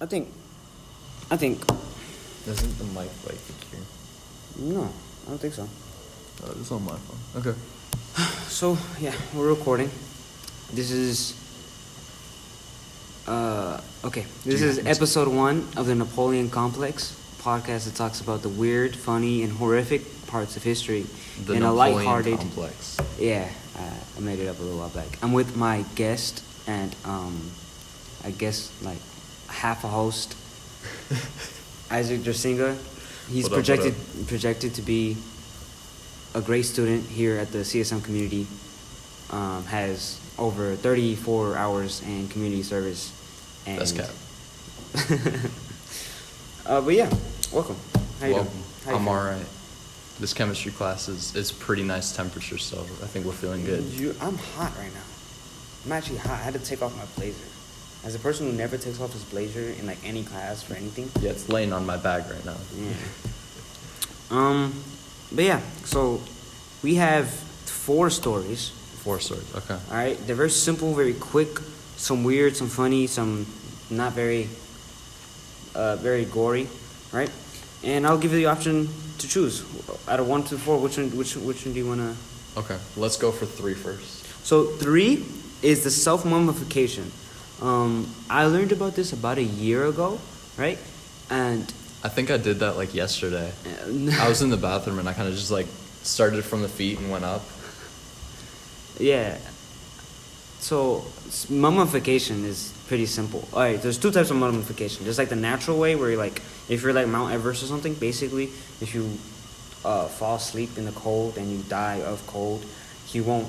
I think. Isn't the mic like here? No, I don't think so. Oh, it's on my phone. Okay. So yeah, we're recording. This is. Okay. This is episode 1 of the Napoleon Complex podcast that talks about the weird, funny, and horrific parts of history The in Napoleon a lighthearted. Complex. Yeah, I made it up a little while back. I'm with my guest and I guess like half a host, Issac Dreez. He's projected to be a great student here at the CSM community. Has over 34 hours in community service. And That's cap. But yeah, welcome. How you doing? I'm alright. This chemistry class is pretty nice temperature, so I think we're feeling good. I'm hot right now. I'm actually hot. I had to take off my blazer. As a person who never takes off his blazer in like any class for anything. Yeah, it's laying on my bag right now. Yeah. But yeah, so we have 4 stories. 4 stories, okay. All right, they're very simple, very quick. Some weird, some funny, some not very, very gory, right? And I'll give you the option to choose out of 1 to 4. Which one do you wanna? Okay, let's go for 3 first. So 3 is the self-mummification. I learned about this about a year ago, right? And I think I did that like yesterday. I was in the bathroom and I kind of just like started from the feet and went up. Yeah. So mummification is pretty simple. All right, there's 2 types of mummification. There's like the natural way where you're like, if you're like Mount Everest or something, basically, if you fall asleep in the cold and you die of cold, you won't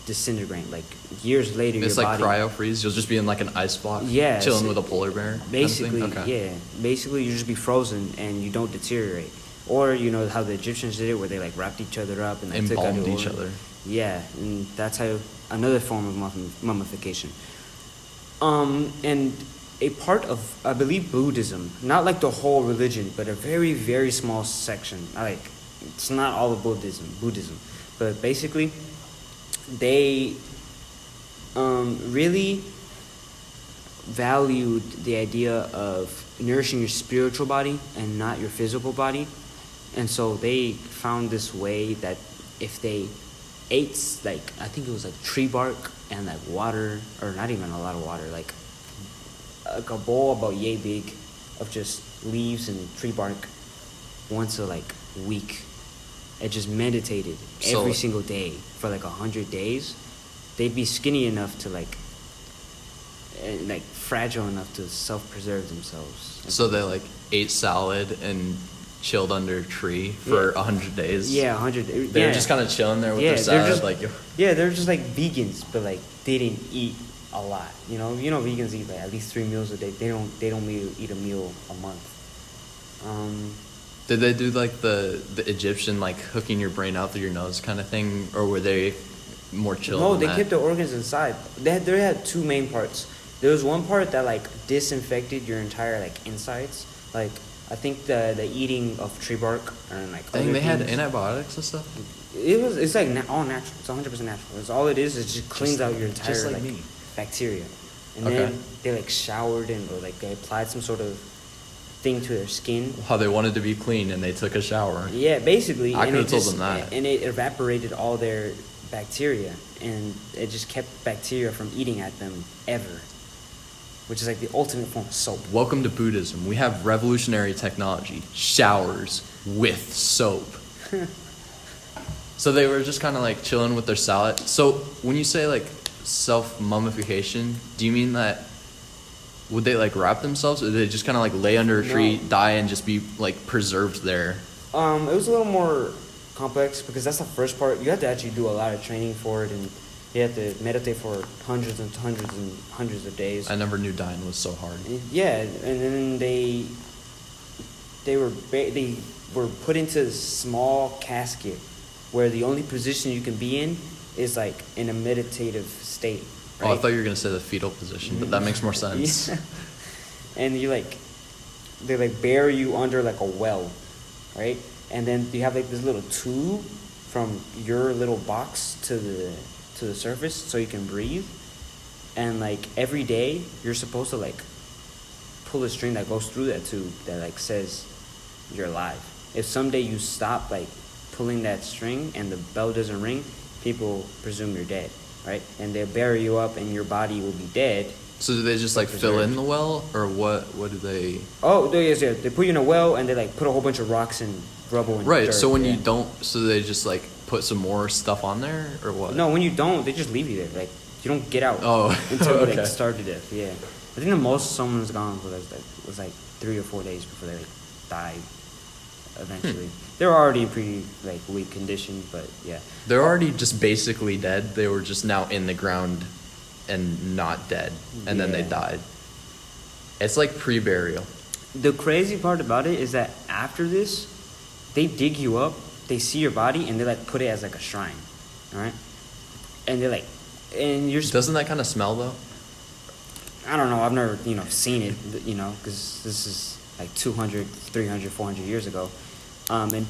disintegrate. Like years later, it's your like body. cryo freeze. You'll just be in like an ice block. Yeah, chilling with a polar bear. Basically, kind of thing? Okay. yeah. Basically, you just be frozen and you don't deteriorate. Or you know how the Egyptians did it, where they like wrapped each other up and they took out Embalmed the each organ. other. Yeah, and that's how another form of mummification. And a part of, I believe, Buddhism, not like the whole religion, but a very, very small section. Like, it's not all of Buddhism, but basically, they really valued the idea of nourishing your spiritual body and not your physical body. And so they found this way that if they ate, like, I think it was like tree bark and like water, or not even a lot of water, like a bowl about yay big of just leaves and tree bark once a like week, and just meditated every single day for like 100 days, they'd be skinny enough to like fragile enough to self-preserve themselves. So they like ate salad and chilled under a tree for 100 days. Yeah, 100 days. They were just kind of chilling there with their salad, they're just like vegans, but like they didn't eat a lot. You know, vegans eat like at least 3 meals a day. They don't eat a meal a month. Did they do like the Egyptian like hooking your brain out through your nose kind of thing, or were they more chill? No, they kept the organs inside. They had 2 main parts. There was one part that like disinfected your entire like insides, like. I think the eating of tree bark and like. Dang, they had antibiotics and stuff. It's like all natural. It's 100% natural. It's all it is. It just cleans out your entire just like me. Bacteria, and Okay. then they like showered and or like they applied some sort of thing to their skin. How they wanted to be clean and they took a shower. Yeah, basically. I could have told them that. And it evaporated all their bacteria, and it just kept bacteria from eating at them ever. Which is like the ultimate form of soap. Welcome to Buddhism. We have revolutionary technology. Showers with soap. So they were just kind of like chilling with their salad. So when you say like self-mummification, do you mean that would they like wrap themselves, or did they just kind of like lay under a tree, die, and just be like preserved there? It was a little more complex because that's the first part. You have to actually do a lot of training for it, and you have to meditate for hundreds and hundreds and hundreds of days. I never knew dying was so hard. Yeah, and then they were put into a small casket where the only position you can be in is like in a meditative state. Right? Oh, I thought you were gonna say the fetal position, but that makes more sense. Yeah. And they like bury you under like a well, right? And then you have like this little tube from your little box to the surface so you can breathe. And like every day you're supposed to like pull a string that goes through that tube that like says you're alive. If someday you stop like pulling that string and the bell doesn't ring, people presume you're dead, right? And they'll bury you up and your body will be dead. So do they just like fill in the well, or what? What do they? Oh, yes, yeah. They put you in a well and they like put a whole bunch of rocks and rubble and Right. dirt, So when yeah. you don't, so they just like put some more stuff on there, or what? No, when you don't, they just leave you there. Like you don't get out. Oh, until you okay. like starve to death. Yeah, I think the most someone's gone was like 3 or 4 days before they like died. Eventually, they were already in pretty like weak condition, but yeah. They're already just basically dead. They were just now in the ground and not dead, and then they Yeah. died. It's like pre-burial. The crazy part about it is that after this, they dig you up, they see your body, and they like put it as like a shrine, all right? And they're like, and you're. Doesn't that kind of smell though? I don't know. I've never seen it, because this is like 200, 300, 400 years ago, and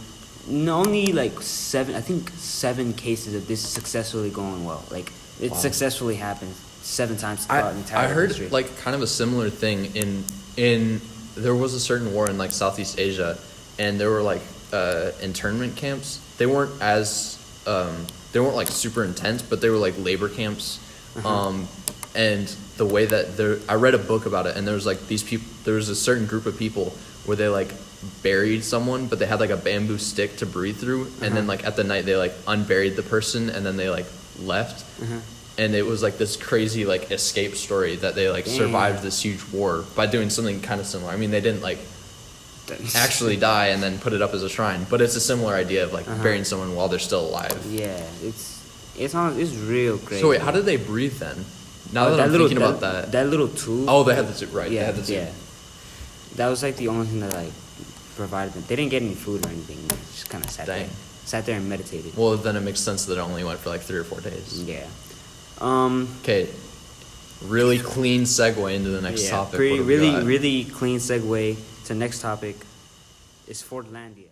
only like I think 7 cases of this successfully going well. Like it Wow. successfully happened 7 times throughout the entire I heard history. like kind of a similar thing in there was a certain war in like Southeast Asia, and there were like internment camps. They weren't like super intense, but they were like labor camps. And the way that I read a book about it, and there was like these people. There was a certain group of people where they like buried someone, but they had like a bamboo stick to breathe through, and then like at the night they like unburied the person, and then they like left. And it was like this crazy like escape story that they like survived this huge war by doing something kind of similar. I mean, they didn't like actually die and then put it up as a shrine, but it's a similar idea of like burying someone while they're still alive. Yeah, it's real crazy. So wait, how did they breathe then? Now that I'm thinking about that. That little tube. Oh, they had the tube, right? Yeah, They had the tube. yeah. That was like the only thing that like provided them. They didn't get any food or anything. They just kind of sat there and meditated. Well, then it makes sense that it only went for like 3 or 4 days. Yeah. Okay. Really clean segue into the next topic. What do we got? Really clean segue to next topic is Fordlandia.